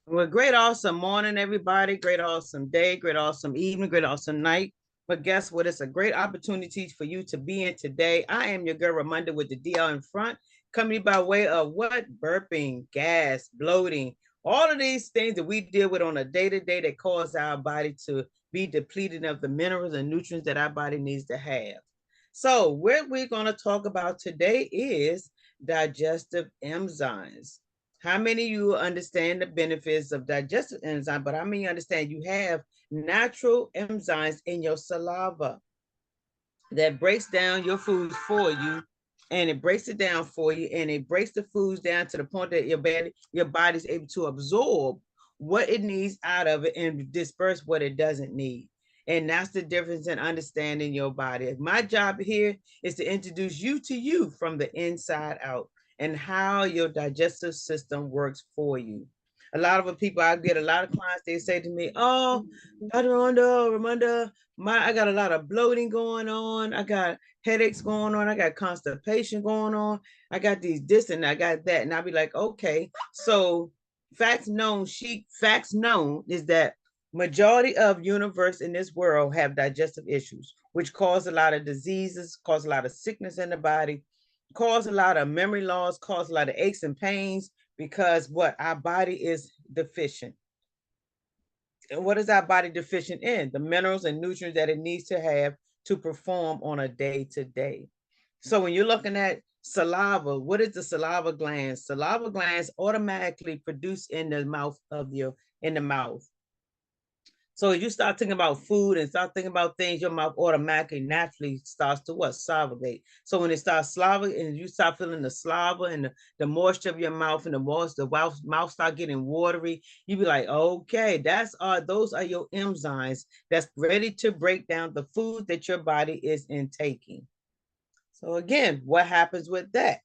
Well, great, awesome morning, everybody. Great, awesome day. Great, awesome evening. Great, awesome night. But guess what? It's a great opportunity for you to be in today. I am your girl, Romunda, with the DL in front, coming by way of what? Burping, gas, bloating, all of these things that we deal with on a day to day that cause our body to be depleted of the minerals and nutrients that our body needs to have. So, what we're going to talk about today is digestive enzymes. How many of you understand the benefits of digestive enzyme? But how many understand you have natural enzymes in your saliva that breaks down your foods for you, and it breaks it down for you, and it breaks the foods down to the point that your body's able to absorb what it needs out of it and disperse what it doesn't need. And that's the difference in understanding your body. My job here is to introduce you to you from the inside out and how your digestive system works for you. A lot of the people, I get a lot of clients, they say to me, "Oh, Dr. Ramunda, I got a lot of bloating going on. I got headaches going on. I got constipation going on. I got this and I got that." And I'll be like, okay. So facts known is that majority of universe in this world have digestive issues, which cause a lot of diseases, cause a lot of sickness in the body, cause a lot of memory loss, cause a lot of aches and pains because what our body is deficient. And what is our body deficient in? The minerals and nutrients that it needs to have to perform on a day to day. So when you're looking at saliva, what is the saliva glands? Saliva glands automatically produce in the mouth of your in the mouth. So as you start thinking about food and start thinking about things, your mouth automatically, naturally starts to what? Salivate. So when it starts saliva and you start feeling the saliva and the moisture of your mouth and the mouth start getting watery, you be like, okay, those are your enzymes that's ready to break down the food that your body is intaking. So again, what happens with that?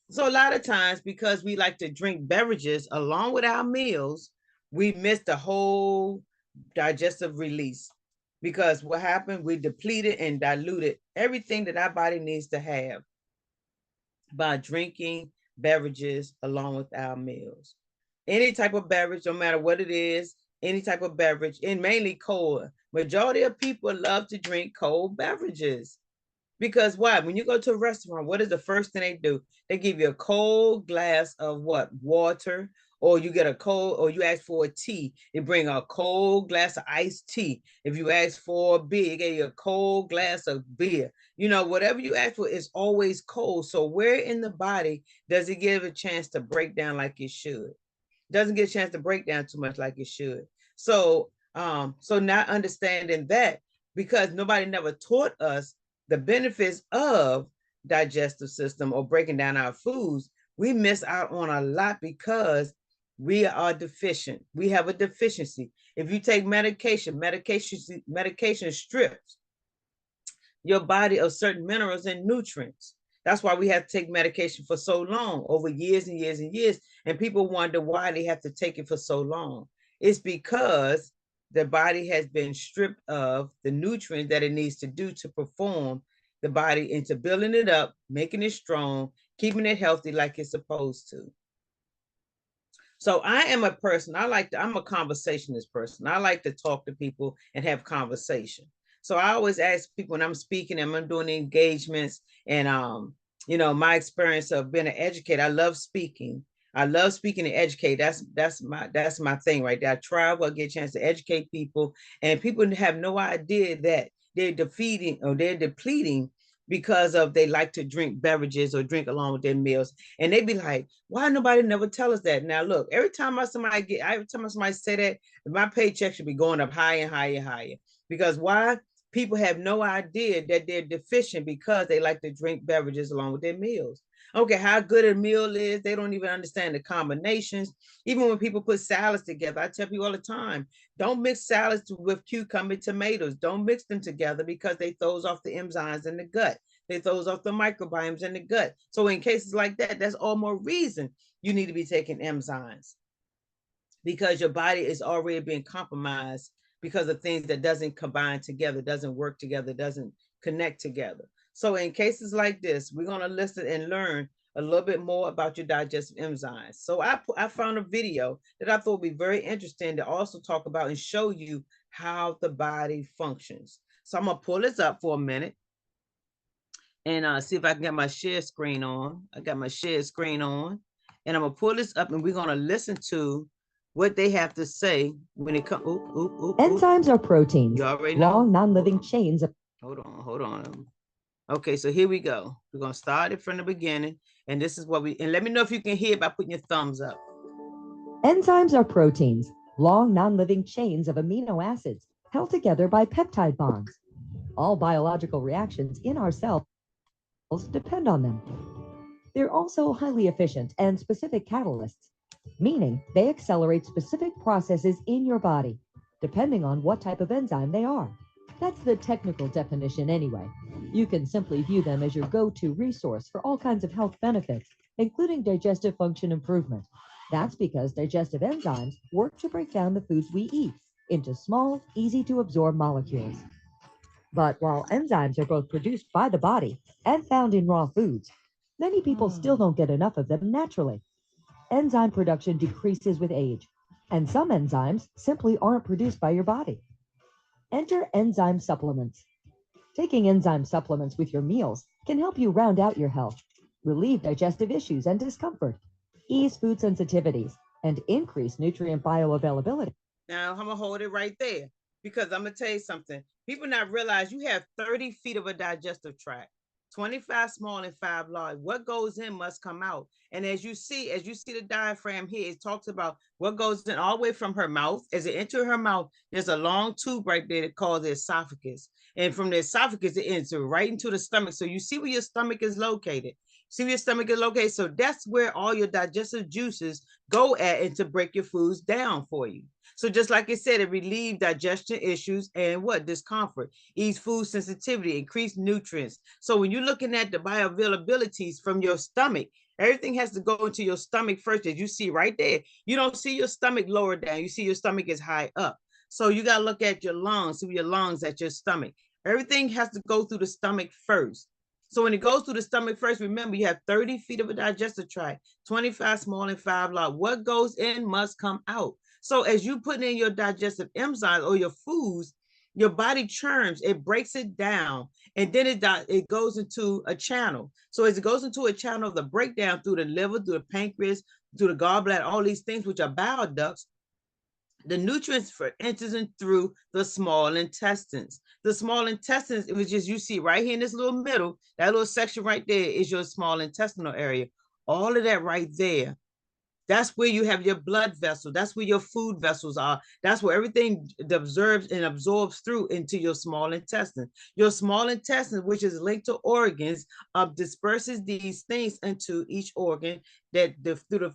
So a lot of times, because we like to drink beverages along with our meals, we miss the whole digestive release. Because what happened, we depleted and diluted everything that our body needs to have by drinking beverages along with our meals. Any type of beverage, no matter what it is, any type of beverage, and mainly cold. Majority of people love to drink cold beverages. Because why? When you go to a restaurant, what is the first thing they do? They give you a cold glass of what? Water, or you get a cold, or you ask for a tea. They bring a cold glass of iced tea. If you ask for a beer, they give you a cold glass of beer. Whatever you ask for is always cold. So where in the body does it give a chance to break down like it should? Doesn't get a chance to break down too much like it should. So not understanding that, because nobody never taught us the benefits of digestive system or breaking down our foods, we miss out on a lot because we are deficient. We have a deficiency. If you take medication strips your body of certain minerals and nutrients. That's why we have to take medication for so long, over years and years and years. And people wonder why they have to take it for so long. It's because the body has been stripped of the nutrients that it needs to do to perform the body into building it up, making it strong, keeping it healthy like it's supposed to. So I am a person, I'm a conversationalist person. I like to talk to people and have conversation. So I always ask people when I'm speaking and I'm doing engagements and my experience of being an educator, I love speaking. I love speaking and educate. That's my thing right there. I travel, I get a chance to educate people, and people have no idea that they're depleting because of they like to drink beverages or drink along with their meals. And they be like, why nobody never tell us that? Now look, every time somebody say that, my paycheck should be going up higher and higher and higher. Because why? People have no idea that they're deficient because they like to drink beverages along with their meals. Okay, how good a meal is, they don't even understand the combinations. Even when people put salads together, I tell people all the time, don't mix salads with cucumber tomatoes. Don't mix them together because they throws off the enzymes in the gut. They throws off the microbiomes in the gut. So in cases like that, that's all more reason you need to be taking enzymes, because your body is already being compromised because of things that doesn't combine together, doesn't work together, doesn't connect together. So in cases like this, we're going to listen and learn a little bit more about your digestive enzymes. So I found a video that I thought would be very interesting to also talk about and show you how the body functions. So I'm gonna pull this up for a minute and see if I can get my share screen on. I got my share screen on, and I'm gonna pull this up, and we're gonna listen to what they have to say when it comes. Enzymes are proteins, you already know. long non-living chains of. Hold on. Okay, so here we go. We're gonna start it from the beginning, and this is what and let me know if you can hear by putting your thumbs up. Enzymes are proteins, long non-living chains of amino acids held together by peptide bonds. All biological reactions in our cells depend on them. They're also highly efficient and specific catalysts, meaning they accelerate specific processes in your body, depending on what type of enzyme they are. That's the technical definition anyway. You can simply view them as your go-to resource for all kinds of health benefits, including digestive function improvement. That's because digestive enzymes work to break down the foods we eat into small, easy-to-absorb molecules. But while enzymes are both produced by the body and found in raw foods, many people still don't get enough of them naturally. Enzyme production decreases with age, and some enzymes simply aren't produced by your body. Enter enzyme supplements. Taking enzyme supplements with your meals can help you round out your health, relieve digestive issues and discomfort, ease food sensitivities, and increase nutrient bioavailability. Now I'm gonna hold it right there because I'm gonna tell you something. People not realize you have 30 feet of a digestive tract, 25 small and 5 large. What goes in must come out. And as you see the diaphragm here, it talks about what goes in all the way from her mouth. As it enters her mouth, there's a long tube right there that called the esophagus. And from the esophagus, it enters right into the stomach. So you see where your stomach is located. See where your stomach is located. So that's where all your digestive juices go at and to break your foods down for you. So just like I said, it relieves digestion issues and what? Discomfort, ease food sensitivity, increase nutrients. So when you're looking at the bioavailabilities from your stomach, everything has to go into your stomach first, as you see right there. You don't see your stomach lower down. You see your stomach is high up. So you got to look at your lungs, see your lungs at your stomach. Everything has to go through the stomach first. So when it goes through the stomach first, remember you have 30 feet of a digestive tract, 25 small and 5 large. What goes in must come out. So as you put in your digestive enzymes or your foods, your body churns, it breaks it down, and then it goes into a channel. So as it goes into a channel, the breakdown through the liver, through the pancreas, through the gallbladder, all these things which are bile ducts, the nutrients for enters in through the small intestines. The small intestines, it was just you see right here in this little middle, that little section right there is your small intestinal area. All of that right there. That's where you have your blood vessel. That's where your food vessels are. That's where everything observes and absorbs through into your small intestine. Your small intestine, which is linked to organs, disperses these things into each organ that through the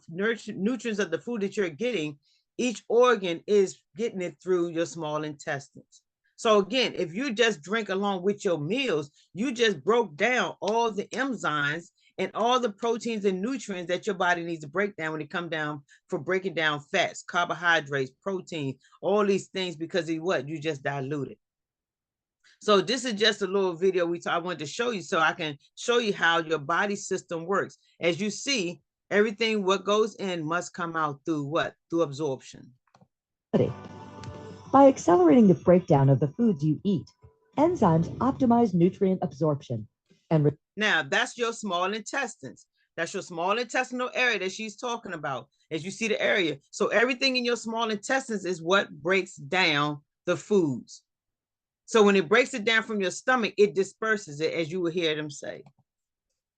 nutrients of the food that you're getting, each organ is getting it through your small intestines. So again, if you just drink along with your meals, you just broke down all the enzymes and all the proteins and nutrients that your body needs to break down when it comes down for breaking down fats, carbohydrates, protein, all these things, because of what you just diluted. So this is just a little video I wanted to show you so I can show you how your body system works. As you see, everything what goes in must come out through what? Through absorption. By accelerating the breakdown of the foods you eat, enzymes optimize nutrient absorption and now that's your small intestines. That's your small intestinal area that she's talking about. As you see the area. So everything in your small intestines is what breaks down the foods. So when it breaks it down from your stomach, it disperses it, as you will hear them say.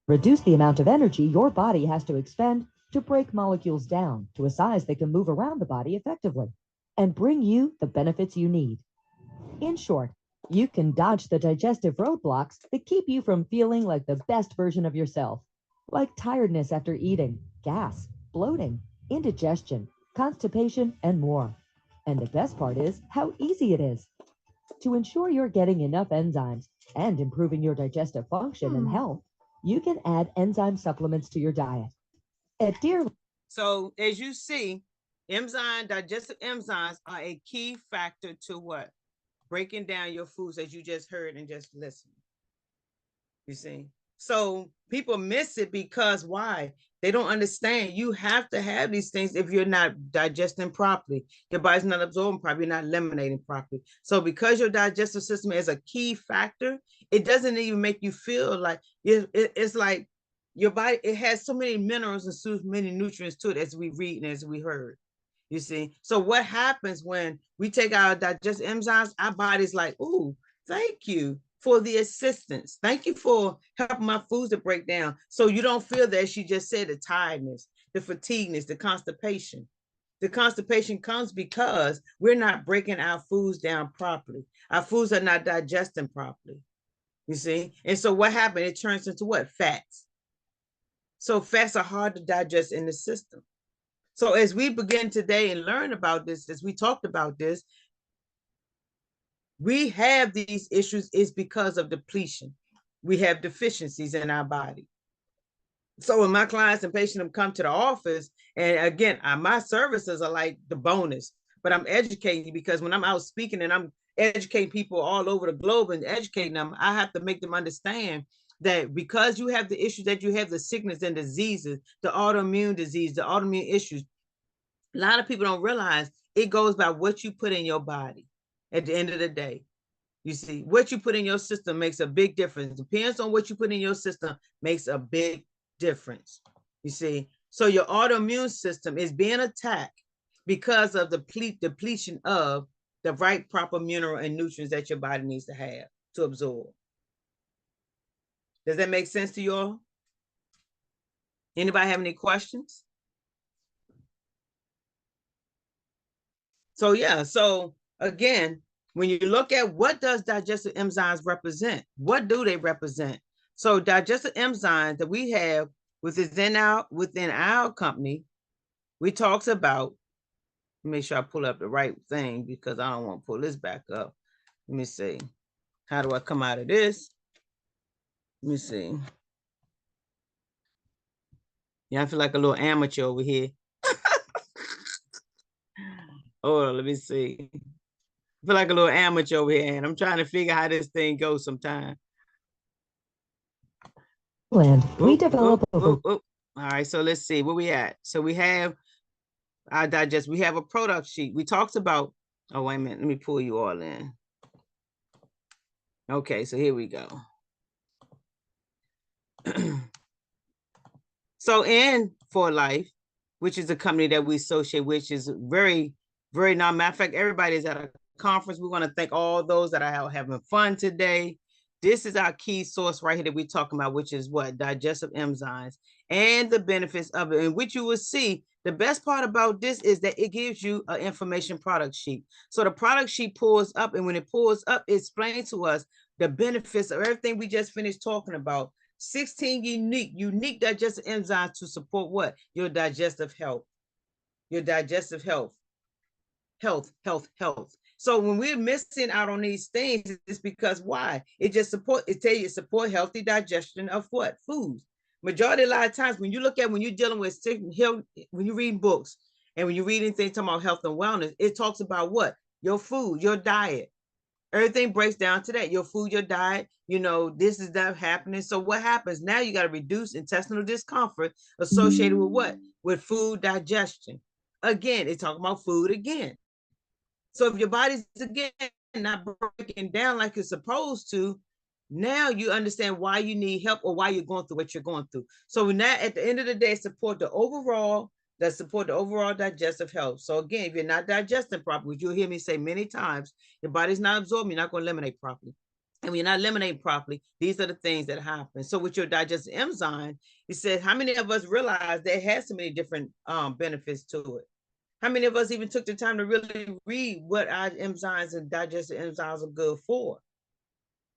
Reduce the amount of energy your body has to expend to break molecules down to a size that can move around the body effectively and bring you the benefits you need. In short, you can dodge the digestive roadblocks that keep you from feeling like the best version of yourself, like tiredness after eating, gas, bloating, indigestion, constipation, and more. And the best part is how easy it is. To ensure you're getting enough enzymes and improving your digestive function and health, you can add enzyme supplements to your diet. So as you see, digestive enzymes are a key factor to what? Breaking down your foods, as you just heard and just listened. You see? So people miss it because why? They don't understand. You have to have these things if you're not digesting properly. Your body's not absorbing properly, you're not eliminating properly. So because your digestive system is a key factor, it doesn't even make you feel like it's like your body, it has so many minerals and so many nutrients to it, as we read and as we heard. You see, so what happens when we take our digestive enzymes? Our body's like, "Ooh, thank you for the assistance. Thank you for helping my foods to break down." So you don't feel that, she just said, the tiredness, the fatigueness, the constipation. The constipation comes because we're not breaking our foods down properly. Our foods are not digesting properly. You see, and so what happened? It turns into what? Fats. So fats are hard to digest in the system. So as we begin today and learn about this, as we talked about this, we have these issues is because of depletion. We have deficiencies in our body. So when my clients and patients have come to the office, and again, my services are like the bonus, but I'm educating because when I'm out speaking and I'm educating people all over the globe and educating them, I have to make them understand that because you have the issues that you have, the sickness and diseases, the autoimmune disease, the autoimmune issues, a lot of people don't realize it goes by what you put in your body at the end of the day. You see, what you put in your system makes a big difference. Depends on what you put in your system, makes a big difference. You see, so your autoimmune system is being attacked because of the depletion of the right proper mineral and nutrients that your body needs to have to absorb. Does that make sense to you all? Anybody have any questions? So yeah, so again, when you look at what does digestive enzymes represent, what do they represent? So digestive enzymes that we have within our company, we talks about, make sure I pull up the right thing because I don't want to pull this back up. Let me see. How do I come out of this? Let me see. Yeah, I feel like a little amateur over here. Oh, let me see. I feel like a little amateur over here, and I'm trying to figure how this thing goes sometime. We develop All right, so let's see where we at. So we have our digest. We have a product sheet. We talked about. Oh, wait a minute. Let me pull you all in. Okay, so here we go. So in For Life, which is a company that we associate, which is very, very non matter of fact, everybody is at a conference. We want to thank all those that are having fun today. This is our key source right here that we're talking about, which is what? Digestive enzymes and the benefits of it. And which you will see, the best part about this is that it gives you an information product sheet. So the product sheet pulls up, and when it pulls up, it explains to us the benefits of everything we just finished talking about. 16 unique digestive enzymes to support what? Your digestive health. Your digestive health. Health. So when we're missing out on these things, it's because why? It tell you support healthy digestion of what? Foods. Majority, a lot of times when you're dealing with health, when you're reading books and when you're reading things talking about health and wellness, it talks about what? Your food, your diet. Everything breaks down to that. Your food, your diet, this is that happening. So what happens? Now you got to reduce intestinal discomfort associated with what? With food digestion. Again, it's talking about food again. So if your body's again not breaking down like it's supposed to, now you understand why you need help or why you're going through what you're going through. So now at the end of the day, support the overall digestive health. So again, if you're not digesting properly, which you'll hear me say many times, your body's not absorbing, you're not going to eliminate properly. And when you're not eliminating properly, these are the things that happen. So with your digestive enzyme, it says, how many of us realize that it has so many different benefits to it? How many of us even took the time to really read what our enzymes and digestive enzymes are good for?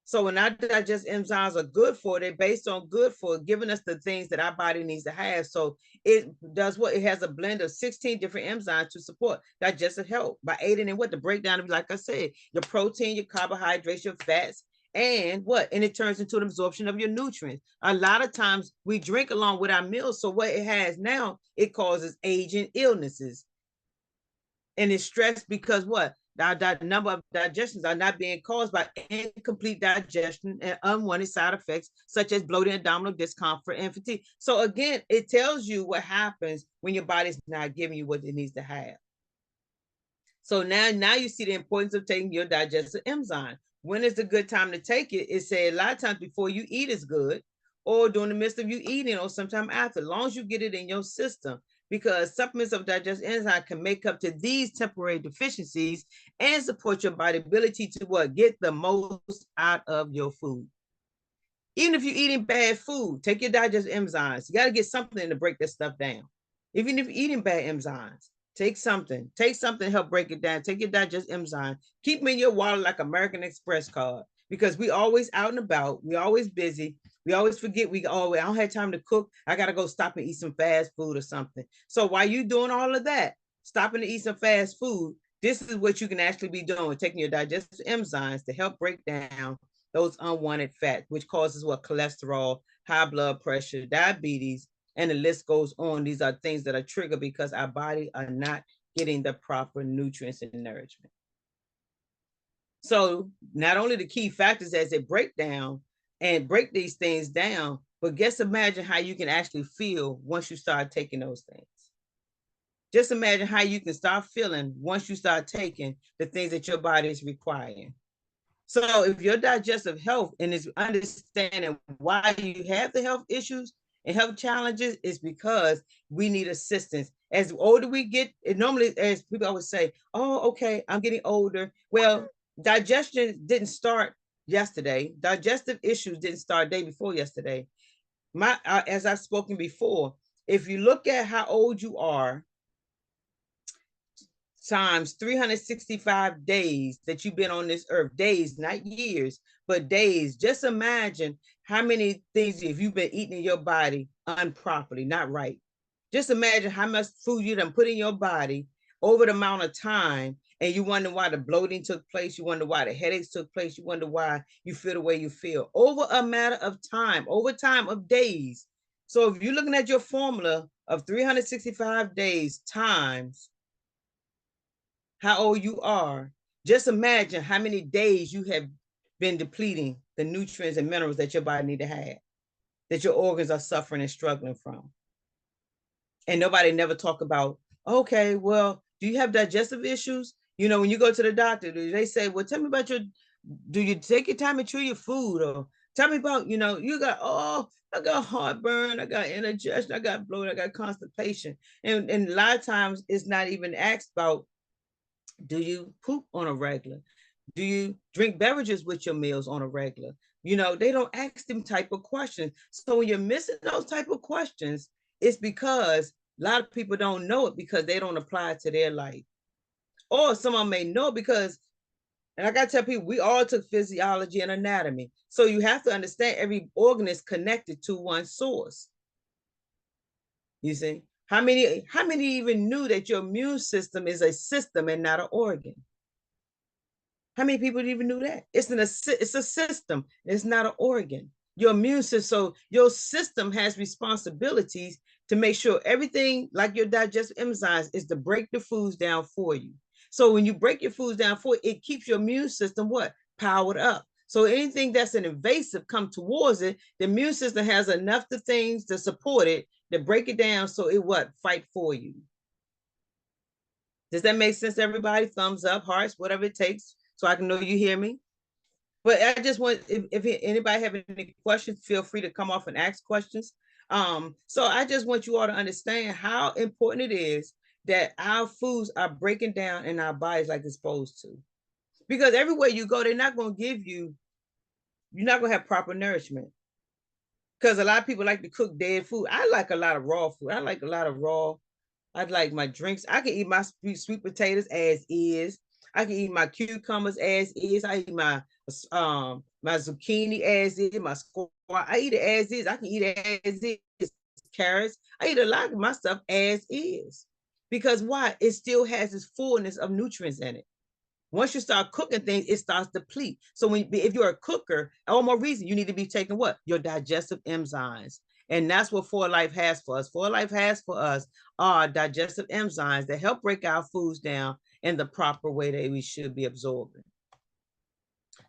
So when our digestive enzymes are good for, they're based on good for giving us the things that our body needs to have. So it does what? It has a blend of 16 different enzymes to support digestive health by aiding in what? The breakdown of, like I said, your protein, your carbohydrates, your fats, and what? And it turns into an absorption of your nutrients. A lot of times we drink along with our meals. So what it has now, it causes aging illnesses. And it's stress because what? Our number of digestions are not being caused by incomplete digestion and unwanted side effects such as bloating, abdominal discomfort, and fatigue. So again, it tells you what happens when your body's not giving you what it needs to have. So now you see the importance of taking your digestive enzyme. When is a good time to take it? It said a lot of times before you eat is good, or during the midst of you eating, or sometime after, as long as you get it in your system, because supplements of digestive enzyme can make up to these temporary deficiencies and support your body ability to what? Get the most out of your food. Even if you're eating bad food, take your digestive enzymes. You got to get something to break this stuff down. Even if you're eating bad enzymes, take something to help break it down. Take your digestive enzyme. Keep them in your wallet like American Express card, because we always out and about. We always busy. We always forget. I don't have time to cook. I got to go stop and eat some fast food or something. So while you doing all of that, stopping to eat some fast food, this is what you can actually be doing, taking your digestive enzymes to help break down those unwanted fat, which causes what? Cholesterol, high blood pressure, diabetes, and the list goes on. These are things that are triggered because our body are not getting the proper nutrients and nourishment. So not only the key factors as they break down and break these things down, but just imagine how you can actually feel once you start taking those things. Just imagine how you can start feeling once you start taking the things that your body is requiring. So if your digestive health and is understanding why you have the health issues and health challenges, is because we need assistance. As older we get, it normally, as people always say, oh, okay, I'm getting older. Well, digestion didn't start yesterday. Digestive issues didn't start day before yesterday. As I've spoken before, if you look at how old you are, times 365 days that you've been on this earth, days, not years, but days. Just imagine how many things, if you've been eating in your body improperly, not right. Just imagine how much food you done put in your body over the amount of time, and you wonder why the bloating took place, you wonder why the headaches took place, you wonder why you feel the way you feel over a matter of time, over time of days. So if you're looking at your formula of 365 days times how old you are, just imagine how many days you have been depleting the nutrients and minerals that your body need to have, that your organs are suffering and struggling from. And nobody never talk about, okay, well, do you have digestive issues? You know, when you go to the doctor, they say, well, tell me about do you take your time and chew your food? Or tell me about, you got, I got heartburn, I got indigestion, I got bloat, I got constipation. And a lot of times it's not even asked about, do you poop on a regular? Do you drink beverages with your meals on a regular? They don't ask them type of questions. So when you're missing those type of questions, it's because a lot of people don't know it because they don't apply it to their life. Or someone may know because, and I got to tell people, we all took physiology and anatomy. So you have to understand every organ is connected to one source. You see? How many even knew that your immune system is a system and not an organ? How many people even knew that? It's a system. It's not an organ. Your immune system, so your system has responsibilities to make sure everything, like your digestive enzymes, is to break the foods down for you. So when you break your foods down for it keeps your immune system what? Powered up. So anything that's an invasive come towards it, the immune system has enough of things to support it, to break it down so it what? Fight for you. Does that make sense, everybody? Thumbs up, hearts, whatever it takes, so I can know you hear me. But I just want, if anybody have any questions, feel free to come off and ask questions. So I just want you all to understand how important it is that our foods are breaking down in our bodies like it's supposed to. Because everywhere you go, they're not going to give you, you're not going to have proper nourishment. Because a lot of people like to cook dead food. I like a lot of raw food. I like my drinks. I can eat my sweet potatoes as is. I can eat my cucumbers as is. I eat my zucchini as is, my squash. I eat it as is. I can eat it as is. Carrots. I eat a lot of my stuff as is. Because why? It still has this fullness of nutrients in it. Once you start cooking things, it starts to deplete. So if you're a cooker, all more reason you need to be taking what? Your digestive enzymes. And that's what For Life has for us. For Life has for us are digestive enzymes that help break our foods down in the proper way that we should be absorbing.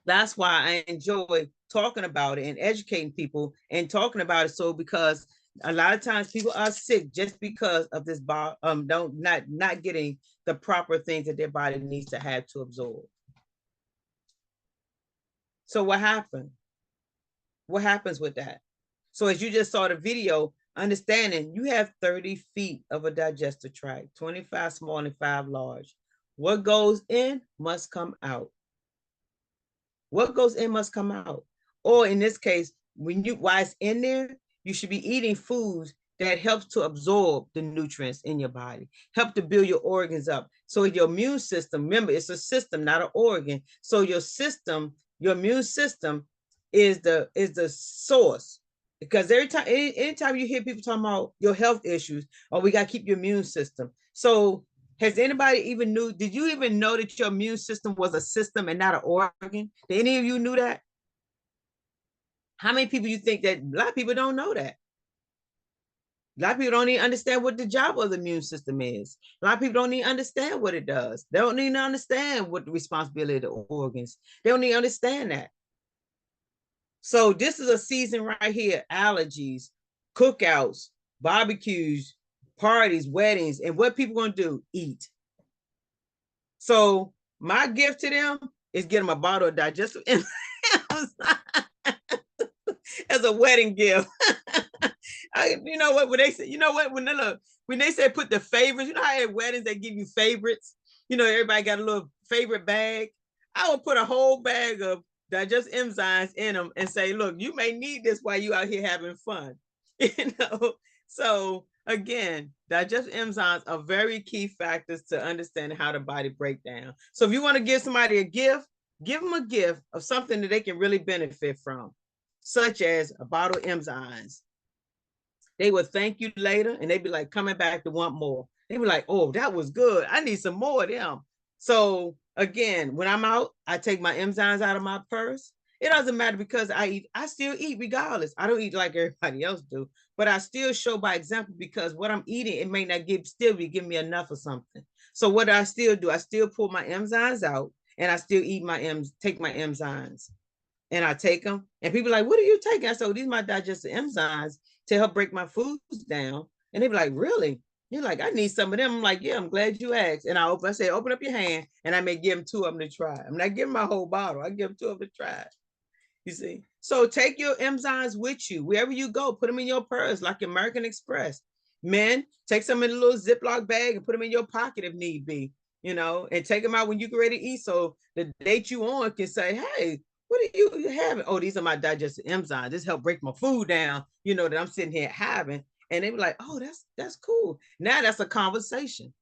That's why I enjoy talking about it and educating people and talking about it. So because a lot of times people are sick just because of this not getting the proper things that their body needs to have to absorb. So what happened? What happens with that? So as you just saw the video, understanding you have 30 feet of a digestive tract, 25 small and 5 large. What goes in must come out. What goes in must come out. Or in this case, while it's in there, you should be eating foods that helps to absorb the nutrients in your body, help to build your organs up. So your immune system, remember, it's a system, not an organ. So your system, your immune system is the source. Because anytime you hear people talking about your health issues, oh, we got to keep your immune system. So has anybody did you even know that your immune system was a system and not an organ? Did any of you knew that? How many people you think that? A lot of people don't know that. A lot of people don't even understand what the job of the immune system is. A lot of people don't even understand what it does. They don't even understand what the responsibility of the organs. They don't even understand that. So this is a season right here, allergies, cookouts, barbecues, parties, weddings, and what people gonna do? Eat. So my gift to them is get them a bottle of digestive enzymes as a wedding gift. You know what? When they say, you know what? When they say put the favorites, you know how at weddings they give you favorites. You know, everybody got a little favorite bag. I would put a whole bag of digestive enzymes in them and say, look, you may need this while you out here having fun. You know, so again, digestive enzymes are very key factors to understanding how the body breaks down. So if you want to give somebody a gift, give them a gift of something that they can really benefit from, such as a bottle of enzymes. They will thank you later and they'd be like coming back to want more. They be like, oh, that was good. I need some more of them. So again, when I'm out, I take my enzymes out of my purse. It doesn't matter because I still eat regardless. I don't eat like everybody else do, but I still show by example because what I'm eating, it may not still be giving me enough of something. So what I still do, I still pull my enzymes out and I still take my enzymes and I take them. And people are like, what are you taking? I said, oh, these are my digestive enzymes to help break my foods down. And they be like, really? You're like, I need some of them. I'm like, yeah, I'm glad you asked. And I say, open up your hand, and I may give them 2 of them to try. I'm not giving my whole bottle. I give them 2 of them to try. You see? So take your enzymes with you. Wherever you go, put them in your purse, like American Express. Men, take some in a little Ziploc bag and put them in your pocket if need be, you know, and take them out when you get ready to eat. So the date you on can say, hey, what are you having? Oh, these are my digestive enzymes. This help break my food down, you know, that I'm sitting here having. And they be like, oh, that's cool. Now that's a conversation.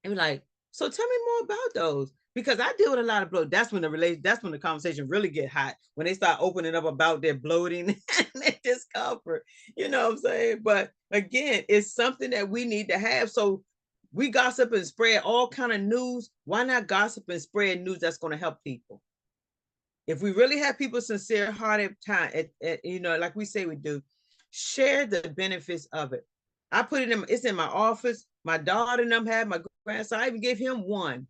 And be like, so tell me more about those. Because I deal with a lot of bloat. That's when the conversation really get hot. When they start opening up about their bloating and their discomfort. You know what I'm saying? But again, it's something that we need to have. So we gossip and spread all kind of news. Why not gossip and spread news that's going to help people? If we really have people sincere hearted time, you know, like we say we do, share the benefits of it. I put it in, it's in my office. My daughter and them have my grandson. I even gave him one,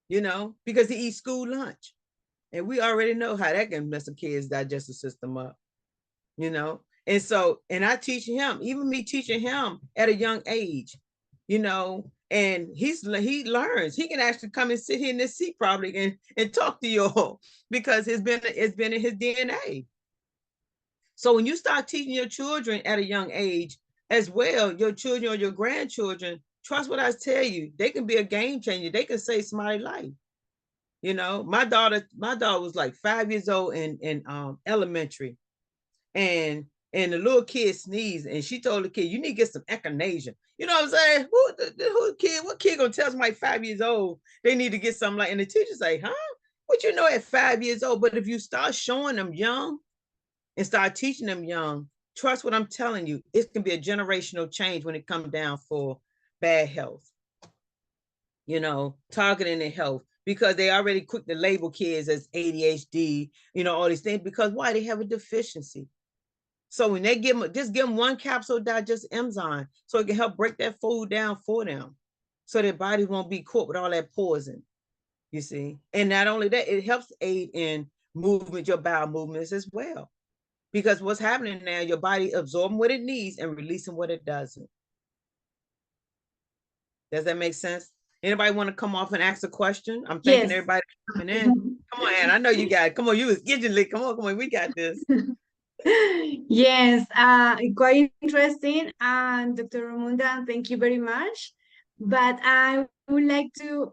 you know, because he eats school lunch. And we already know how that can mess a kid's digestive system up, you know. And so, and I teach him, even me teaching him at a young age, you know, and he learns. He can actually come and sit here in this seat probably and talk to you all because it's been in his DNA. So when you start teaching your children at a young age as well, your children or your grandchildren, trust what I tell you, they can be a game changer. They can save somebody's life. You know, my daughter was like 5 years old in elementary, and the little kid sneezed, and she told the kid, "You need to get some echinacea." You know what I'm saying? What kid gonna tell somebody 5 years old they need to get something like? And the teacher say, "Huh? What you know at 5 years old?" But if you start showing them young and start teaching them young, trust what I'm telling you, it can be a generational change when it comes down for bad health. You know, targeting their health because they already quick to label kids as ADHD, you know, all these things because why? They have a deficiency. So when they just give them one capsule digest enzyme so it can help break that food down for them so their body won't be caught with all that poison, you see. And not only that, it helps aid in movement, your bowel movements as well. Because what's happening now, your body absorbing what it needs and releasing what it doesn't. Does that make sense? Anybody want to come off and ask a question? I'm thanking Yes. everybody for coming in. Come on, Ann. I know you got it. Come on, you was digitally. Come on, we got this. Yes, quite interesting. And Dr. Romunda, thank you very much. But I would like to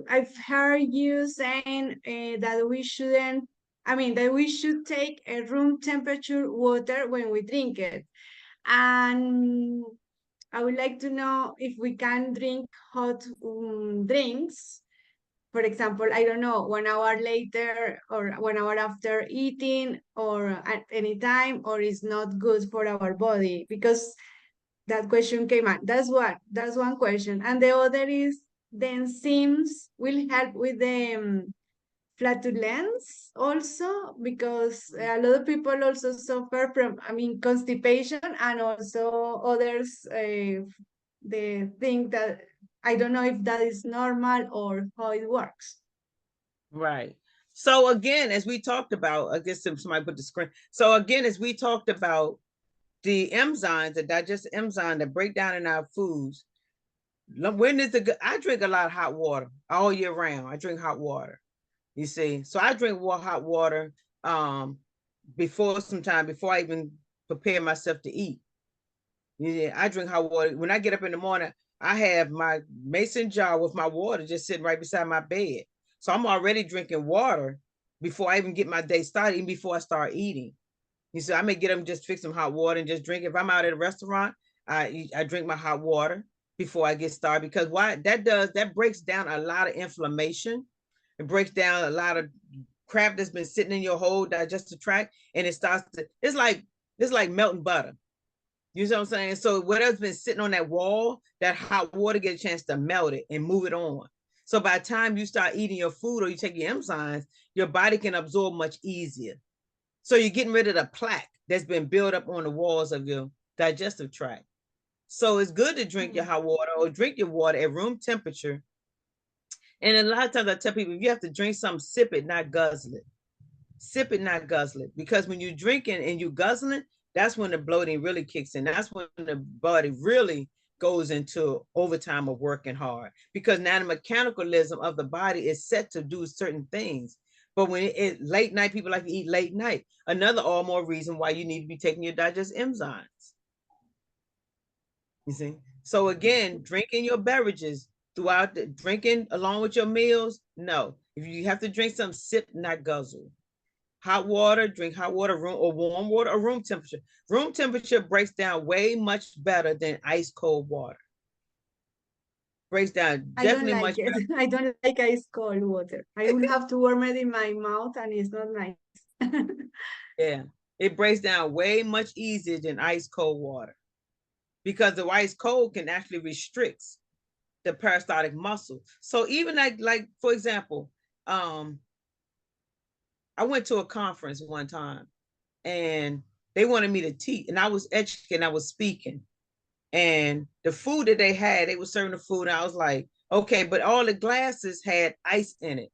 I've heard you saying that we shouldn't, I mean, that we should take a room temperature water when we drink it. And I would like to know if we can drink hot drinks, for example, I don't know, 1 hour later or 1 hour after eating or at any time, or is not good for our body, because that question came out. That's one question. And the other is the enzymes will help with the flatulence also, because a lot of people also suffer from, I mean, constipation, and also others, they think that, I don't know if that is normal or how it works. Right. So again, as we talked about, I guess somebody put the screen. So again, as we talked about the enzymes, the digestive enzymes that break down in our foods, when is I drink a lot of hot water all year round. I drink hot water, you see. So I drink hot water before I even prepare myself to eat. Yeah, I drink hot water. When I get up in the morning, I have my mason jar with my water just sitting right beside my bed. So I'm already drinking water before I even get my day started, even before I start eating. You see, I may get them, just fix some hot water and just drink. If I'm out at a restaurant, I drink my hot water before I get started, because that breaks down a lot of inflammation. It breaks down a lot of crap that's been sitting in your whole digestive tract, and it's like melting butter. You know what I'm saying? So whatever's been sitting on that wall, that hot water get a chance to melt it and move it on. So by the time you start eating your food or you take your enzymes, your body can absorb much easier. So you're getting rid of the plaque that's been built up on the walls of your digestive tract. So it's good to drink your hot water or drink your water at room temperature. And a lot of times I tell people, if you have to drink something, sip it, not guzzle it. Sip it, not guzzle it. Because when you're drinking and you guzzling, that's when the bloating really kicks in. That's when the body really goes into overtime of working hard, because now the mechanicalism of the body is set to do certain things. But when late night, people like to eat late night. Another all more reason why you need to be taking your digestive enzymes. You see? So again, drinking your beverages throughout drinking along with your meals. No, if you have to drink some, sip, not guzzle. Hot water, drink hot water, room or warm water or room temperature. Room temperature breaks down way much better than ice cold water. Breaks down definitely much better. I don't like ice cold water. I will have to warm it in my mouth, and it's not nice. Yeah, it breaks down way much easier than ice cold water, because the ice cold can actually restricts the peristaltic muscle. So even like for example, I went to a conference one time and they wanted me to teach, and I was educating, I was speaking, and the food that they had, they were serving the food, and I was like, okay, but all the glasses had ice in it.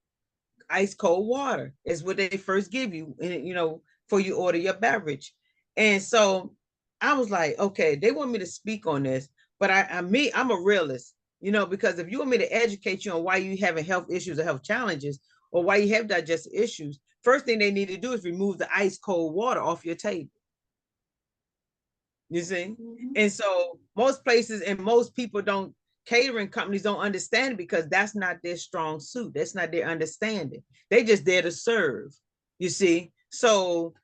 Ice cold water is what they first give you, before you order your beverage. And so I was like, okay, they want me to speak on this, but I'm a realist, because if you want me to educate you on why you having health issues or health challenges, or why you have digestive issues, first thing they need to do is remove the ice cold water off your table. You see? Mm-hmm. And so most places and most people catering companies don't understand it, because that's not their strong suit. That's not their understanding. They just there to serve, you see? So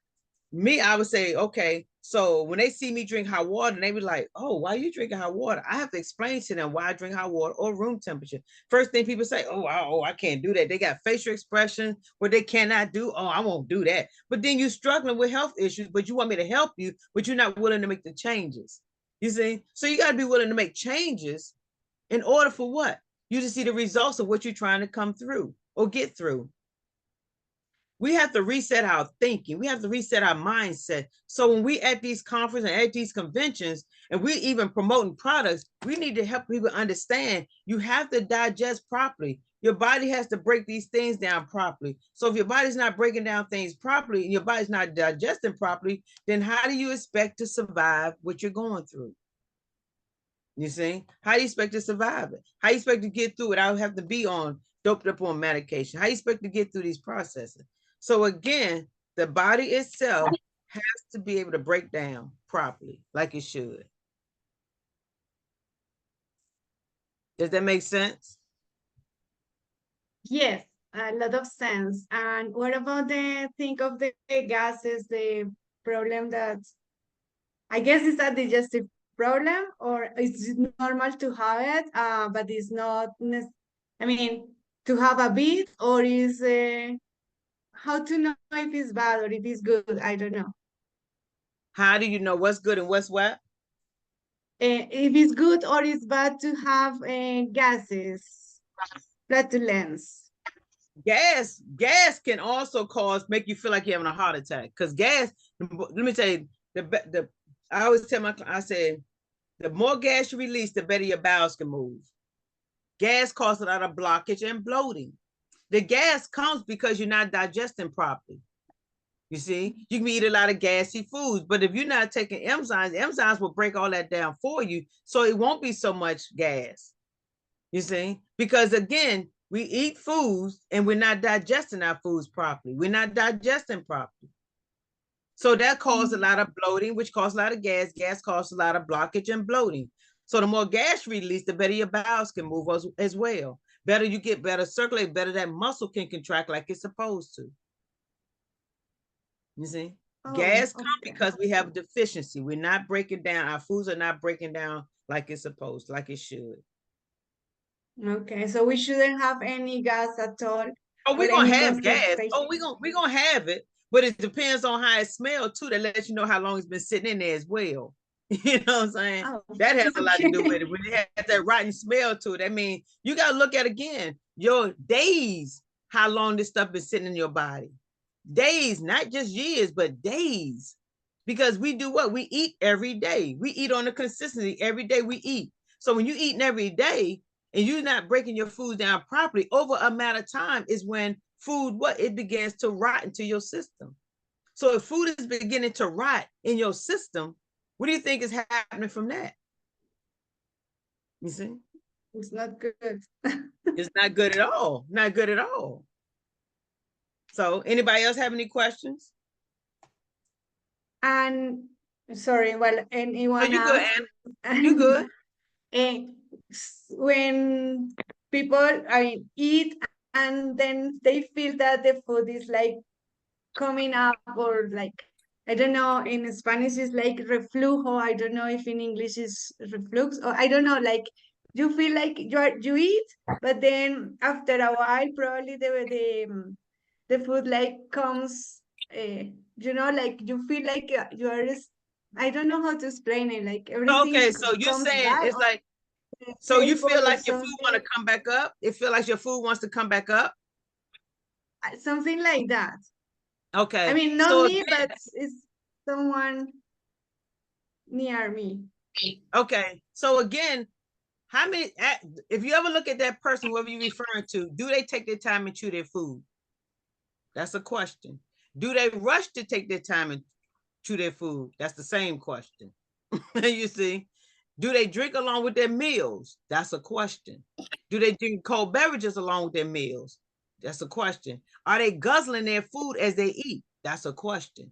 I would say, okay, so when they see me drink hot water, and they be like, oh, why are you drinking hot water? I have to explain to them why I drink hot water or room temperature. First thing people say, oh, I can't do that. They got facial expression what they cannot do. Oh, I won't do that. But then you're struggling with health issues, but you want me to help you, but you're not willing to make the changes. You see? So you got to be willing to make changes in order for what? You to see the results of what you're trying to come through or get through. We have to reset our thinking. We have to reset our mindset. So when we at these conferences and at these conventions, and we even promoting products, we need to help people understand you have to digest properly. Your body has to break these things down properly. So if your body's not breaking down things properly and your body's not digesting properly, then how do you expect to survive what you're going through? You see, how do you expect to survive it? How do you expect to get through it? I would have to be on doped up on medication. How do you expect to get through these processes? So again, the body itself has to be able to break down properly, like it should. Does that make sense? Yes, a lot of sense. And what about the think of the gases, the problem that I guess it's a digestive problem, or it's normal to have it, but it's not. I mean, to have a bit, or is how to know if it's bad or if it's good? I don't know. How do you know what's good and what's what? If it's good or it's bad to have gases, flatulence. Gas can also make you feel like you're having a heart attack. Because gas, let me tell you, I always tell I say, the more gas you release, the better your bowels can move. Gas causes a lot of blockage and bloating. The gas comes because you're not digesting properly. You see, you can eat a lot of gassy foods, but if you're not taking enzymes will break all that down for you. So it won't be so much gas. You see, because again, we eat foods and we're not digesting our foods properly. We're not digesting properly. So that causes a lot of bloating, which causes a lot of gas. Gas causes a lot of blockage and bloating. So the more gas release, the better your bowels can move as well. Better you get better circulate, better that muscle can contract like it's supposed to. You see, gas comes because we have a deficiency. We're not breaking down. Our foods are not breaking down like it's supposed, like it should. Okay, so we shouldn't have any gas at all. Oh, we're gonna have gas. Oh, we're gonna have it, but it depends on how it smells too. That lets you know how long it's been sitting in there as well. You know what I'm saying? Oh, that has a lot to do with it. When it has that rotten smell to it, I mean, you gotta look at again your days, how long this stuff been sitting in your body. Days, not just years, but days. Because we do what? We eat every day. We eat on a consistency. Every day we eat. So when you eating every day, and you're not breaking your food down properly, over a matter of time is when food, it begins to rot into your system. So if food is beginning to rot in your system, what do you think is happening from that? You see? It's not good. It's not good at all. Not good at all. So anybody else have any questions? And sorry, well, anyone you else? Good, Anna. You good. When people eat and then they feel that the food is like coming up, or like, I don't know, in Spanish it's like reflujo. I don't know if in English is reflux, or I don't know, like you feel like you eat, but then after a while probably the food like comes, like you feel like you are, I don't know how to explain it, like everything Okay, so you're comes saying back, it's like, so you feel like your food want to something. come back up? It feel like your food wants to come back up? Something like that. Okay. I mean, not So me, again, but it's someone near me. okay. So again, how many, if you ever look at that person, whoever you're referring to, do they take their time and chew their food? That's a question. Do they rush to take their time and chew their food? That's the same question. You see? Do they drink along with their meals? That's a question. Do they drink cold beverages along with their meals? That's a question. Are they guzzling their food as they eat? That's a question.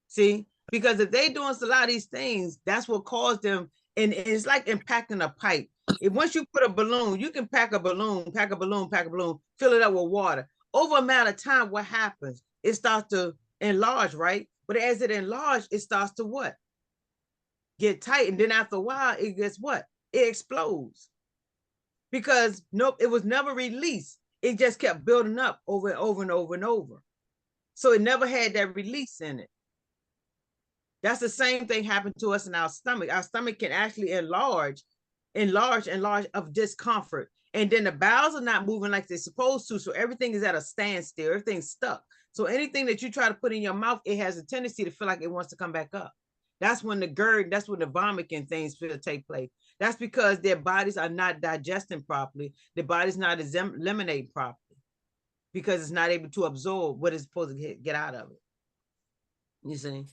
See? Because if they're doing a lot of these things, that's what caused them. And it's like impacting a pipe. If once you put a balloon, you can pack a balloon, fill it up with water. Over a matter of time, what happens? It starts to enlarge, right? But as it enlarges, it starts to what? Get tight. And then after a while, it gets what? It explodes. Because nope, it was never released. It just kept building up over and over and over and over. So it never had that release in it. That's the same thing happened to us in our stomach. Our stomach can actually enlarge of discomfort. And then the bowels are not moving like they're supposed to. So everything is at a standstill. Everything's stuck. So anything that you try to put in your mouth, it has a tendency to feel like it wants to come back up. That's when the GERD, that's when the vomiting things will take place. That's because their bodies are not digesting properly. Their body's not eliminating properly because it's not able to absorb what it's supposed to get out of it. You see?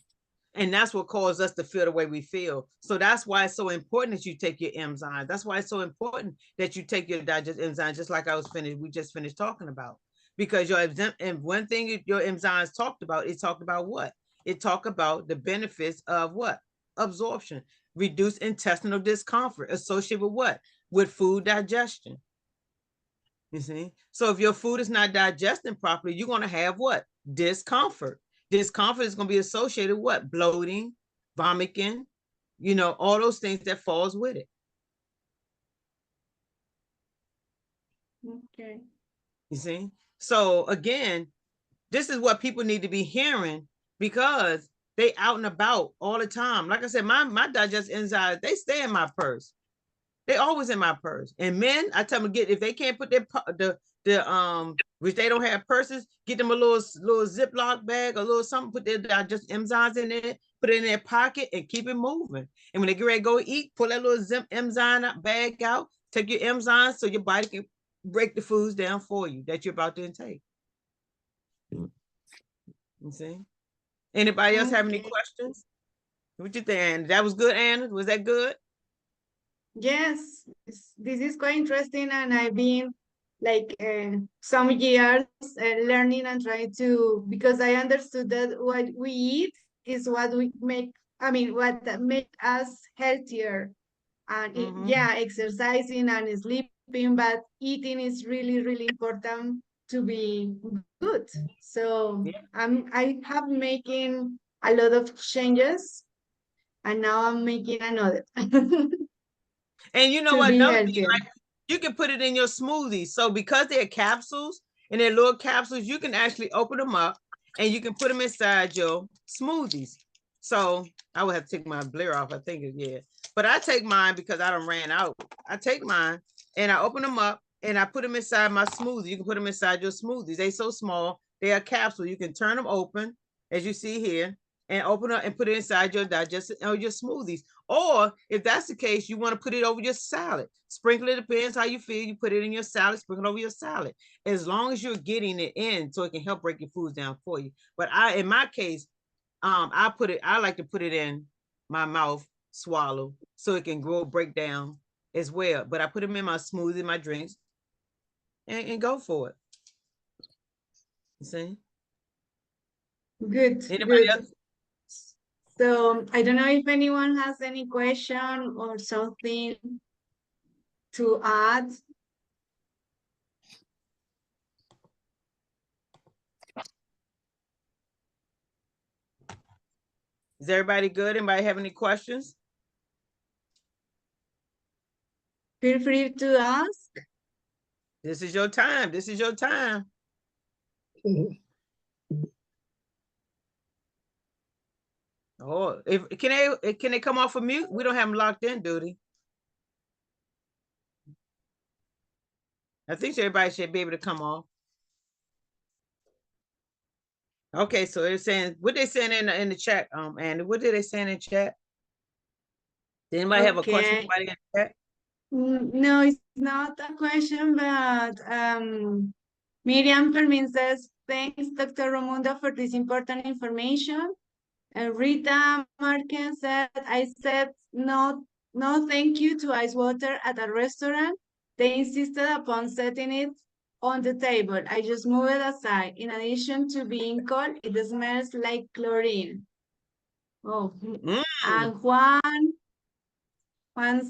And that's what caused us to feel the way we feel. So that's why it's so important that you take your enzymes. That's why it's so important that you take your digestive enzymes, just like we just finished talking about. Because and one thing your enzymes talked about, it talked about what? It talked about the benefits of what? Absorption, reduced intestinal discomfort associated with what? With food digestion. You see? So if your food is not digesting properly, you're going to have what? Discomfort. Discomfort is going to be associated with what? Bloating, vomiting, all those things that falls with it. Okay. You see? So again, this is what people need to be hearing because they out and about all the time. Like I said, my digestive enzymes, they stay in my purse. They always in my purse. And men, I tell them to if they can't put which they don't have purses, get them a little Ziploc bag, a little something, put their digestive enzymes in there, put it in their pocket and keep it moving. And when they get ready to go eat, pull that little enzyme bag out, take your enzymes so your body can break the foods down for you that you're about to intake. You see? Anybody else have any questions? What you think, Anna? That was good, Anna? Was that good? Yes, this is quite interesting, and I've been like some years learning and trying to, because I understood that what we eat is what we make. I mean, what make us healthier, and yeah, exercising and sleeping, but eating is really, really important to be good. So Yeah. I have making a lot of changes, and now I'm making another. And you know to what? be Another thing, healthier. like you can put it in your smoothies. So because they're capsules and they're little capsules, you can actually open them up and you can put them inside your smoothies. So I would have to take my blare off. I think yeah, but I take mine because I don't ran out. I take mine and I open them up and I put them inside my smoothie. You can put them inside your smoothies. They're so small. They are capsules. You can turn them open, as you see here, and open up and put it inside your digestive or your smoothies. Or if that's the case, you want to put it over your salad. Sprinkle it, depends how you feel. You put it in your salad, sprinkle it over your salad. As long as you're getting it in, so it can help break your foods down for you. But in my case, I like to put it in my mouth, swallow, so it can break down as well. But I put them in my smoothie, my drinks, and go for it. You see? Good, Anybody good. else? So I don't know if anyone has any question or something to add. Is everybody good? Anybody have any questions? Feel free to ask. This is your time. This is your time. Oh, can they come off of mute? We don't have them locked in, do they? I think everybody should be able to come off. Okay, so they're saying what they saying in the chat, Andy. What did they say in the chat? Did anybody have a question in the chat? No, it's not a question, but Miriam Fermin says, thanks, Dr. Romunda, for this important information. Rita Marquez said, I said no, thank you to ice water at a restaurant. They insisted upon setting it on the table. I just moved it aside. In addition to being cold, it smells like chlorine. Oh, and Juan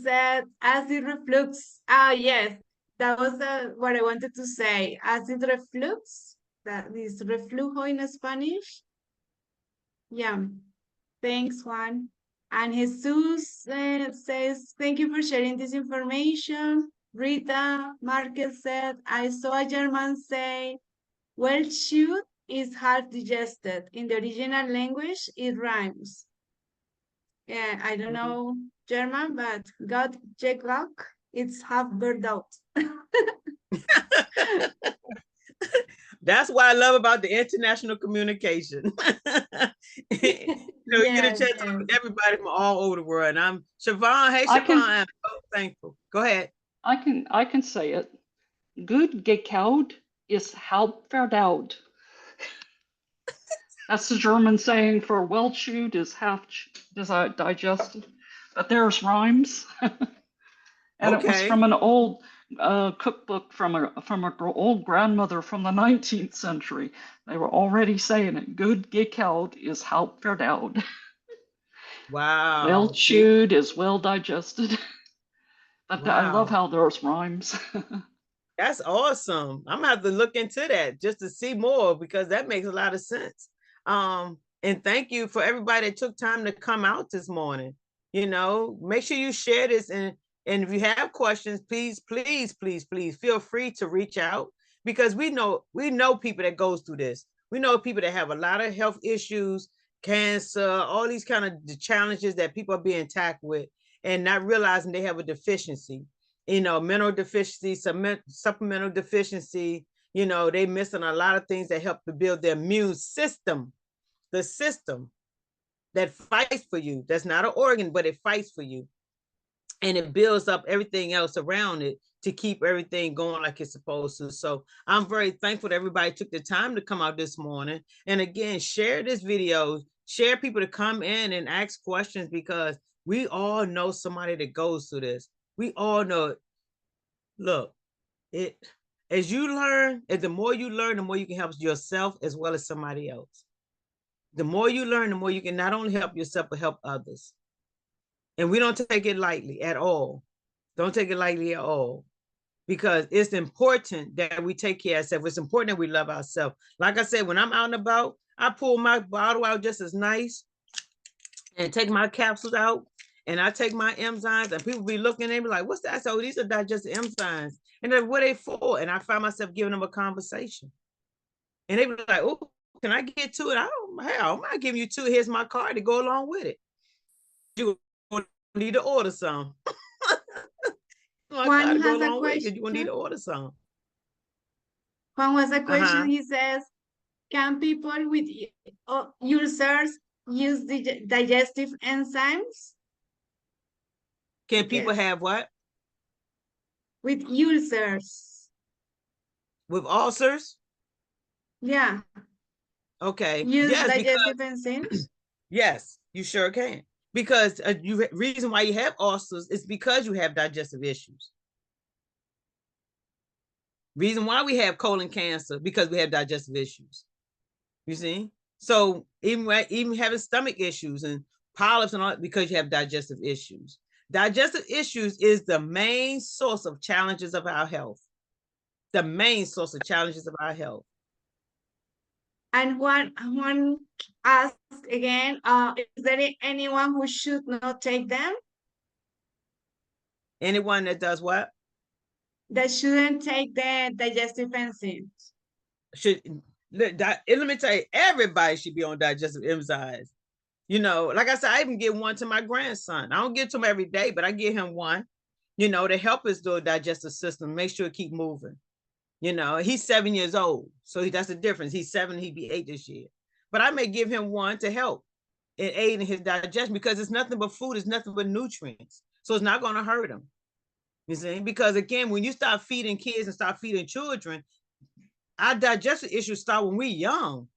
said acid reflux. Ah, yes, that was what I wanted to say. Acid reflux, that is reflujo in Spanish. Yeah. Thanks, Juan. And Jesus says, thank you for sharing this information. Rita Marquez said, I saw a German say, well chewed is half digested. In the original language, it rhymes. Yeah, I don't know German, but God, Jack, it's half bird out. That's what I love about the international communication. You get a Yes, chance to talk yes. to everybody from all over the world. And I'm Siobhan. Hey, I Siobhan, can I'm so thankful. Go ahead. I can say it. Gut gekaut ist halb verdaut. That's the German saying for well chewed is half digested. But there's rhymes. And it was Okay. from an old cookbook from a old grandmother from the 19th century. They were already saying it. Good gekaut is halb verdaut. Well Wow. See? chewed is well digested. But I love Wow. how there's rhymes. That's awesome. I'm gonna have to look into that just to see more because that makes a lot of sense. And thank you for everybody that took time to come out this morning. You know, make sure you share this and if you have questions, please, please, please, please feel free to reach out because we know people that goes through this. We know people that have a lot of health issues, cancer, all these kind of the challenges that people are being attacked with and not realizing they have a deficiency, you know, mineral deficiency, supplemental deficiency, you know, they missing a lot of things that help to build their immune system, the system that fights for you. That's not an organ, but it fights for you. And it builds up everything else around it to keep everything going like it's supposed to. So I'm very thankful that everybody took the time to come out this morning. And again, share this video, share people to come in and ask questions because we all know somebody that goes through this. We all know it. Look, it as you learn, and the more you learn, the more you can help yourself as well as somebody else. The more you learn, the more you can not only help yourself, but help others. And we don't take it lightly at all. Don't take it lightly at all. Because it's important that we take care of ourselves. It's important that we love ourselves. Like I said, when I'm out and about, I pull my bottle out just as nice and take my capsules out and I take my enzymes and people be looking at me like, what's that? So these are digestive enzymes. And then what are they for? And I find myself giving them a conversation. And they be like, oh, can I get to it? Hell, I'm not giving you two. Here's my card to go along with it. You need to order some. My card Juan to go has a along with it because you're gonna need question. to order some. Juan has a question. Uh-huh. He says, can people with ulcers use the digestive enzymes? Can people Yes. have what? With ulcers. With ulcers? Yeah. Okay. Use Yes, because digestive enzymes. yes, you sure can. Because reason why you have ulcers is because you have digestive issues. Reason why we have colon cancer because we have digestive issues. You see? So even having stomach issues and polyps and all because you have digestive issues. Digestive issues is the main source of challenges of our health. The main source of challenges of our health. And one asks again, is there anyone who should not take them? Anyone that does what? That shouldn't take the digestive enzymes. Let me tell you, everybody should be on digestive enzymes. You know, like I said, I even give one to my grandson. I don't give to him every day, but I give him one, you know, to help his digestive system, make sure it keep moving. You know, he's 7 years old. So that's the difference. He's 7, he'd be 8 this year. But I may give him one to help and aid in his digestion because it's nothing but food, it's nothing but nutrients. So it's not going to hurt him. You see, because again, when you start feeding kids and start feeding children, our digestive issues start when we're young.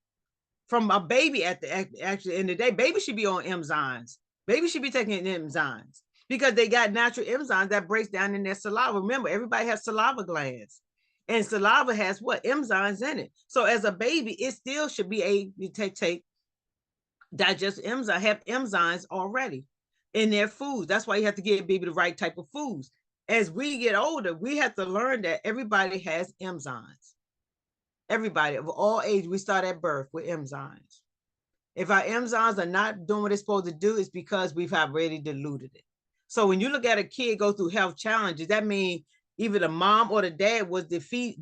From a baby at the actually in the day, baby should be on enzymes. Baby should be taking enzymes because they got natural enzymes that breaks down in their saliva. Remember, everybody has saliva glands. And saliva has what? Enzymes in it. So as a baby, it still should be able to take digestive enzymes, have enzymes already in their foods. That's why you have to give baby the right type of foods. As we get older, we have to learn that everybody has enzymes. Everybody of all age, we start at birth with enzymes. If our enzymes are not doing what it's supposed to do, it's because we've already diluted it. So when you look at a kid go through health challenges, that means either the mom or the dad was deficient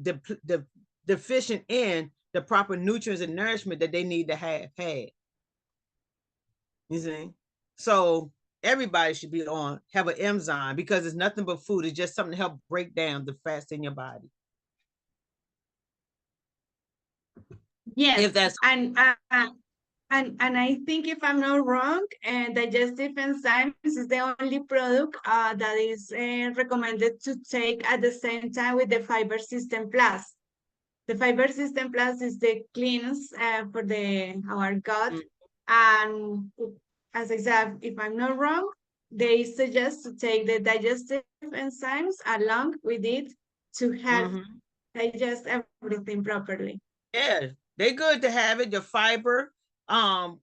in the proper nutrients and nourishment that they need to have had. You see? So everybody should be have an enzyme because it's nothing but food. It's just something to help break down the fats in your body. Yes, If that's and I think if I'm not wrong, digestive enzymes is the only product that is recommended to take at the same time with the fiber system plus. The fiber system plus is the cleanse for our gut. And as I said, if I'm not wrong, they suggest to take the digestive enzymes along with it to help digest everything properly. yeah, they good to have it. The fiber, and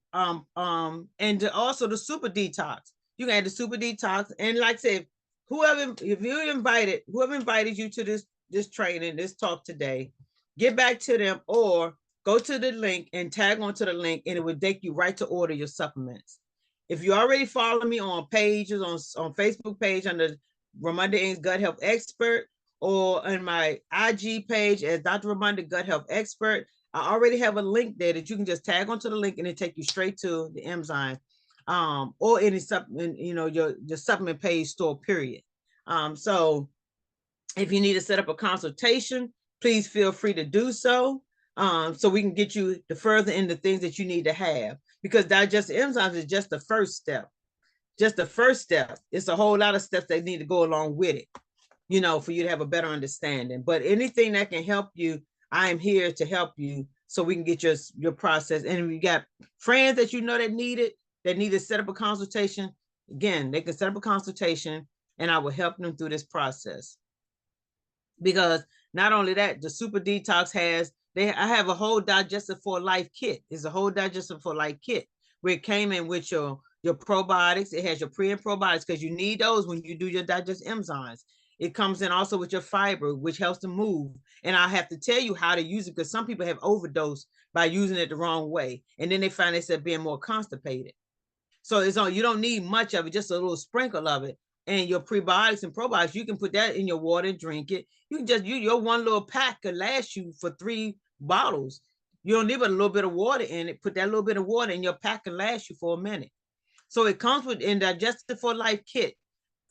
also the super detox. You can add the super detox, and like I said, whoever invited you to this training, this talk today, get back to them or go to the link and tag onto the link, and it will take you right to order your supplements. If you already follow me on pages on Facebook page under Romunda Inc. Gut Health Expert, or on my IG page as Dr. Romunda Gut Health Expert, I already have a link there that you can just tag onto the link and it take you straight to the enzyme, or any supplement, your supplement page store, period. So if you need to set up a consultation, please feel free to do so. So we can get you the further into things that you need to have, because digestive enzymes is just the first step. Just the first step. It's a whole lot of steps that need to go along with it, for you to have a better understanding. But anything that can help you, I am here to help you so we can get your process. And if you got friends that that need to set up a consultation, again, they can set up a consultation and I will help them through this process. Because not only that, the Super Detox I have a whole Digestive for Life kit. It's a whole Digestive for Life kit where it came in with your probiotics. It has your pre and probiotics because you need those when you do your digestive enzymes. It comes in also with your fiber, which helps to move. And I have to tell you how to use it because some people have overdosed by using it the wrong way. And then they find themselves being more constipated. So you don't need much of it, just a little sprinkle of it. And your prebiotics and probiotics, you can put that in your water and drink it. You can just your one little pack could last you for 3 bottles. You don't need a little bit of water in it. Put that little bit of water in your pack and last you for a minute. So it comes with in Digestive for Life kit.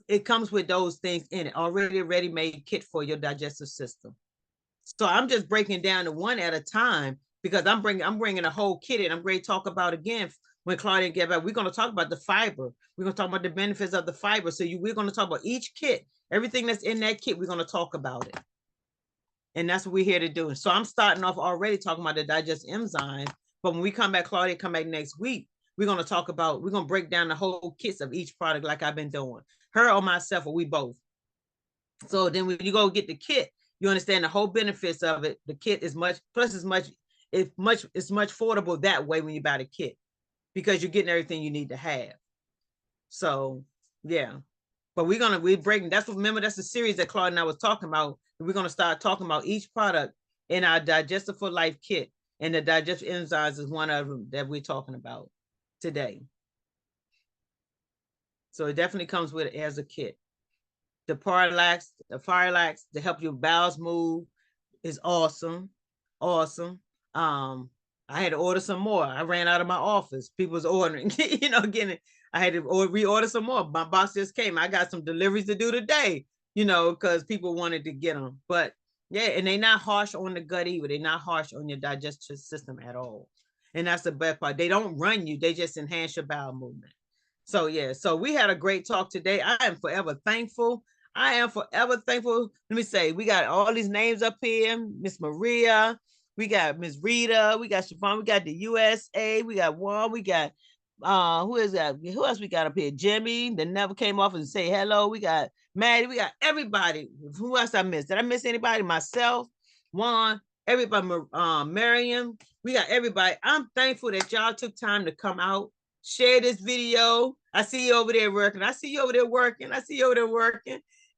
It comes with those things in it, already a ready-made kit for your digestive system. So I'm just breaking down the one at a time because I'm bringing a whole kit in. I'm going to talk about again when Claudia get back. We're going to talk about the fiber. We're going to talk about the benefits of the fiber. So we're going to talk about each kit, everything that's in that kit. We're going to talk about it, and that's what we're here to do. So I'm starting off already talking about the digestive enzymes. But when we come back, Claudia come back next week. We're going to break down the whole kits of each product like I've been doing. Her or myself, or we both. So then when you go get the kit, you understand the whole benefits of it. The kit is much affordable that way when you buy the kit because you're getting everything you need to have. So yeah, but we're breaking. That's the series that Claude and I was talking about. We're going to start talking about each product in our Digestive for Life kit, and the digestive enzymes is one of them that we're talking about today. So it definitely comes with it as a kit. The Firelax to help your bowels move is awesome. Awesome. I had to order some more. I ran out of my office. People was ordering, getting it. I had to reorder some more. My box just came. I got some deliveries to do today, because people wanted to get them. But yeah, and they're not harsh on the gut either. They're not harsh on your digestive system at all. And that's the best part. They don't run you. They just enhance your bowel movement. So yeah, so we had a great talk today. I am forever thankful. Let me say, we got all these names up here. Miss Maria, we got Miss Rita, we got Siobhan, we got the USA, we got Juan, we got who is that? Who else we got up here? Jimmy, that never came off and say hello. We got Maddie, we got everybody. Who else I missed? Did I miss anybody? Myself, Juan, everybody, Mariam, we got everybody. I'm thankful that y'all took time to come out, share this video. I see you over there working.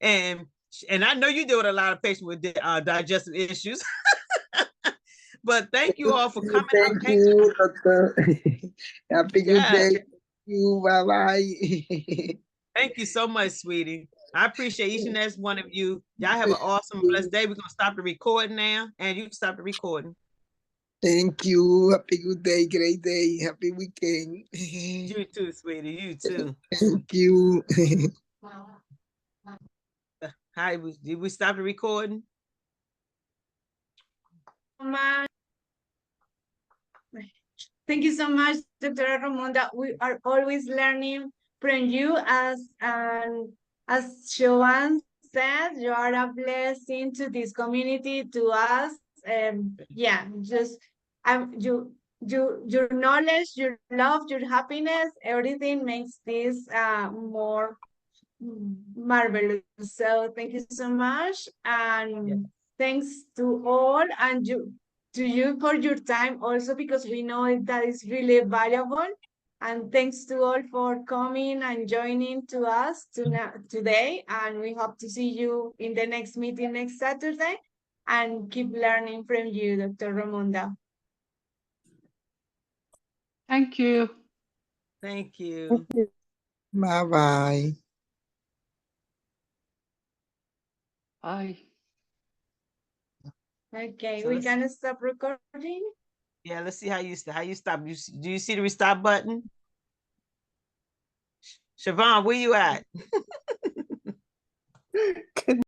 And I know you deal with a lot of patients with digestive issues. But thank you all for coming out. Thank you, doctor. Happy good day. Thank you. Bye-bye. Thank you so much, sweetie. I appreciate each and every one of you. Y'all have an awesome, blessed day. We're going to stop the recording now, and you can stop the recording. Thank you. Happy good day, great day, happy weekend. You too, sweetie. You too. Thank you. Hi, did we stop the recording? Thank you so much, Dr. Romunda. We are always learning from you, as Joanne said, you are a blessing to this community, to us. Yeah, just your knowledge, your love, your happiness, everything makes this more marvelous. So thank you so much, and thanks to all, and you for your time also, because we know that is really valuable. And thanks to all for coming and joining to us today. And we hope to see you in the next meeting next Saturday, and keep learning from you, Dr. Romunda. Thank you. Thank you. Bye-bye. Bye. Okay, So we can stop recording. yeah, let's see how you stop. Do you see the restart button? Siobhan, where you at?